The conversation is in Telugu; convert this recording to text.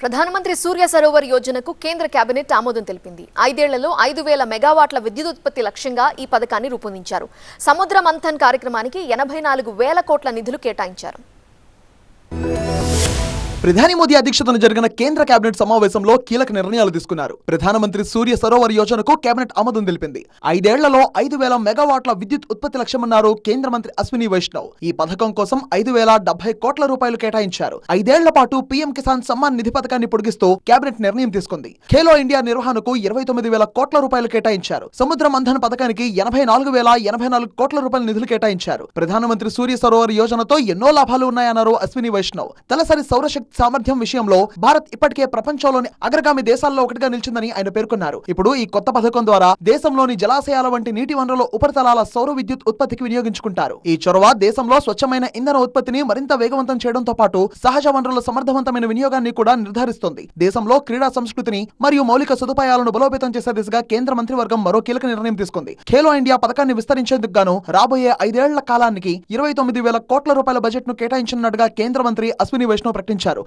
ప్రధానమంత్రి సూర్య సరోవర్ యోజనకు కేంద్ర కేబినెట్ ఆమోదం తెలిపింది. 5 ఏళ్లలో 5,000 మెగావాట్ల విద్యుత్ ఉత్పత్తి లక్ష్యంగా ఈ పథకాన్ని రూపొందించారు. సముద్ర మంథన్ కార్యక్రమానికి 84,000 కోట్ల నిధులు కేటాయించారు. ప్రధాని మోదీ అధ్యక్షతన జరిగిన కేంద్ర కేబినెట్ సమావేశంలో కీలక నిర్ణయాలు తీసుకున్నారు. ప్రధానమంత్రి సూర్య సరోవర్ యోజనకు కేబినెట్ ఆమోదం తెలిపింది. 5 ఏళ్లలో 5,000 మెగావాట్ల విద్యుత్ ఉత్పత్తి లక్ష్యమన్నారు కేంద్ర మంత్రి అశ్విని వైష్ణవ్. ఈ పథకం కోసం 5,070 కోట్ల రూపాయలు కేటాయించారు. 5 ఏళ్ల పాటు పీఎం కిసాన్ సమ్మాన్ నిధి పథకాన్ని పొడిగిస్తూ కేబినెట్ నిర్ణయం తీసుకుంది. ఖేలో ఇండియా నిర్వహణకు 29,000 కోట్ల రూపాయలు కేటాయించారు. సముద్ర మంథన్ పథకానికి 84,084 కోట్ల రూపాయల నిధులు కేటాయించారు. ప్రధానమంత్రి సూర్య సరోవర్ యోజనతో ఎన్నో లాభాలు ఉన్నాయన్నారు అశ్విని వైష్ణవ్. తలసరి సౌరశక్తి సామర్థ్యం విషయంలో భారత్ ఇప్పటికే ప్రపంచంలోని అగ్రగామి దేశాల్లో ఒకటిగా నిలిచిందని ఆయన పేర్కొన్నారు. ఇప్పుడు ఈ కొత్త పథకం ద్వారా దేశంలోని జలాశయాల వంటి నీటి వనరుల ఉపరితలాల సౌర విద్యుత్ ఉత్పత్తికి వినియోగించుకుంటారు. ఈ చొరవ దేశంలో స్వచ్ఛమైన ఇంధన ఉత్పత్తిని మరింత వేగవంతం చేయడంతో పాటు సహజ వనరుల సమర్థవంతమైన వినియోగాన్ని కూడా నిర్ధారిస్తుంది. దేశంలో క్రీడా సంస్కృతిని మరియు మౌలిక సదుపాయాలను బలోపేతం చేసే దిశగా కేంద్ర మంత్రివర్గం మరో కీలక నిర్ణయం తీసుకుంది. ఖేలో ఇండియా పథకాన్ని విస్తరించేందుకు గాను రాబోయే 5 ఏళ్ల కాలానికి 29,000 కోట్ల రూపాయల బడ్జెట్ ను కేటాయించనున్నట్టుగా కేంద్ర మంత్రి అశ్విని వైష్ణవ్ ప్రకటించారు.